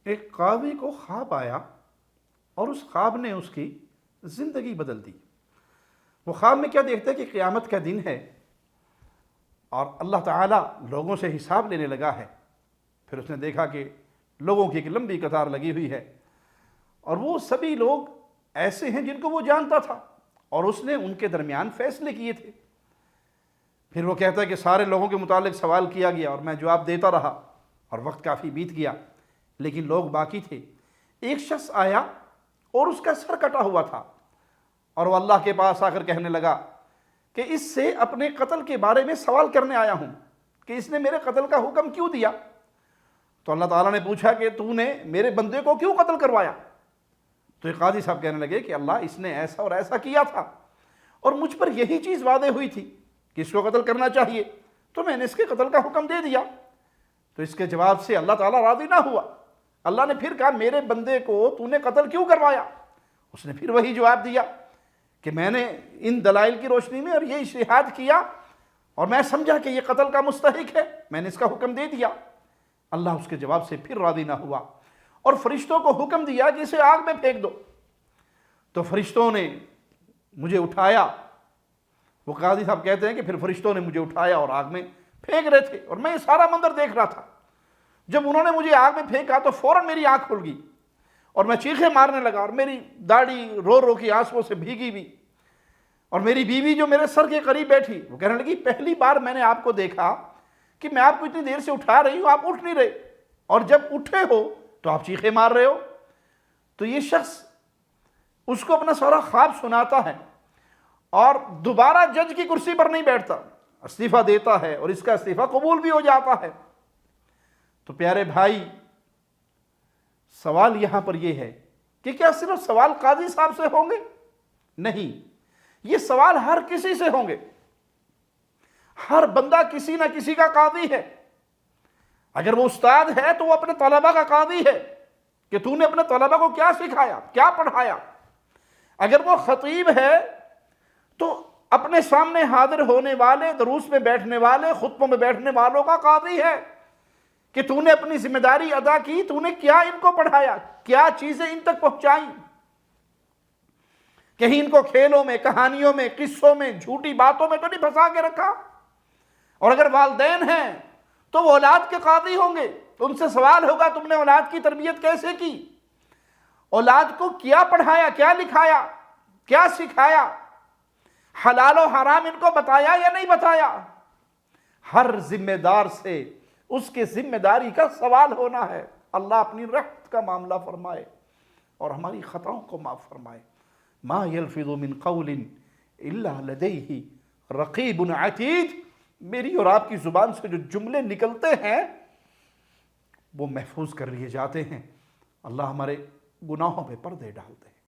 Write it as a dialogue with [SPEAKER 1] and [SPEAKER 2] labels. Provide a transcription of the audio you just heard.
[SPEAKER 1] ایک قاضی کو خواب آیا اور اس خواب نے اس کی زندگی بدل دی۔ وہ خواب میں کیا دیکھتا ہے کہ قیامت کا دن ہے اور اللہ تعالیٰ لوگوں سے حساب لینے لگا ہے۔ پھر اس نے دیکھا کہ لوگوں کی ایک لمبی قطار لگی ہوئی ہے اور وہ سبھی لوگ ایسے ہیں جن کو وہ جانتا تھا اور اس نے ان کے درمیان فیصلے کیے تھے۔ پھر وہ کہتا ہے کہ سارے لوگوں کے متعلق سوال کیا گیا اور میں جواب دیتا رہا اور وقت کافی بیت گیا، لیکن لوگ باقی تھے۔ ایک شخص آیا اور اس کا سر کٹا ہوا تھا اور وہ اللہ کے پاس آ کر کہنے لگا کہ اس سے اپنے قتل کے بارے میں سوال کرنے آیا ہوں کہ اس نے میرے قتل کا حکم کیوں دیا؟ تو اللہ تعالیٰ نے پوچھا کہ تو نے میرے بندے کو کیوں قتل کروایا؟ تو ایک قاضی صاحب کہنے لگے کہ اللہ اس نے ایسا اور ایسا کیا تھا اور مجھ پر یہی چیز واضح ہوئی تھی کہ اس کو قتل کرنا چاہیے، تو میں نے اس کے قتل کا حکم دے دیا۔ تو اس کے جواب سے اللہ تعالیٰ راضی نہ ہوا۔ اللہ نے پھر کہا میرے بندے کو تو نے قتل کیوں کروایا؟ اس نے پھر وہی جواب دیا کہ میں نے ان دلائل کی روشنی میں اور یہ اجتہاد کیا اور میں سمجھا کہ یہ قتل کا مستحق ہے، میں نے اس کا حکم دے دیا۔ اللہ اس کے جواب سے پھر راضی نہ ہوا اور فرشتوں کو حکم دیا کہ اسے آگ میں پھینک دو۔ تو فرشتوں نے مجھے اٹھایا، وہ قاضی صاحب کہتے ہیں کہ پھر فرشتوں نے مجھے اٹھایا اور آگ میں پھینک رہے تھے اور میں یہ سارا منظر دیکھ رہا تھا۔ جب انہوں نے مجھے آگ میں پھینکا تو فوراً میری آنکھ کھل گئی اور میں چیخیں مارنے لگا اور میری داڑھی رو رو کی آنسوؤں سے بھیگی بھی، اور میری بیوی جو میرے سر کے قریب بیٹھی وہ کہنے لگی پہلی بار میں نے آپ کو دیکھا کہ میں آپ کو اتنی دیر سے اٹھا رہی ہوں، آپ اٹھ نہیں رہے، اور جب اٹھے ہو تو آپ چیخیں مار رہے ہو۔ تو یہ شخص اس کو اپنا سارا خواب سناتا ہے اور دوبارہ جج کی کرسی پر نہیں بیٹھتا، استعفیٰ دیتا ہے اور اس کا استعفیٰ قبول بھی ہو جاتا ہے۔ تو پیارے بھائی، سوال یہاں پر یہ ہے کہ کیا صرف سوال قاضی صاحب سے ہوں گے؟ نہیں، یہ سوال ہر کسی سے ہوں گے۔ ہر بندہ کسی نہ کسی کا قاضی ہے۔ اگر وہ استاد ہے تو وہ اپنے طلبہ کا قاضی ہے کہ تو نے اپنے طلبہ کو کیا سکھایا، کیا پڑھایا۔ اگر وہ خطیب ہے تو اپنے سامنے حاضر ہونے والے، دروس میں بیٹھنے والے، خطبوں میں بیٹھنے والوں کا قاضی ہے کہ تو نے اپنی ذمہ داری ادا کی، تو نے کیا ان کو پڑھایا، کیا چیزیں ان تک پہنچائیں۔ کہیں ان کو کھیلوں میں، کہانیوں میں، قصوں میں، جھوٹی باتوں میں تو نہیں پھنسا کے رکھا۔ اور اگر والدین ہیں تو وہ اولاد کے قاضی ہوں گے، تو ان سے سوال ہوگا تم نے اولاد کی تربیت کیسے کی، اولاد کو کیا پڑھایا، کیا لکھایا، کیا سکھایا، حلال و حرام ان کو بتایا یا نہیں بتایا۔ ہر ذمہ دار سے اس کے ذمہ داری کا سوال ہونا ہے۔ اللہ اپنی رحمت کا معاملہ فرمائے اور ہماری خطاؤں کو معاف فرمائے۔ ما یلفظ من قول الا لدیہ رقیب عتید۔ میری اور آپ کی زبان سے جو جملے نکلتے ہیں وہ محفوظ کر لیے جاتے ہیں۔ اللہ ہمارے گناہوں پہ پردے ڈال دے۔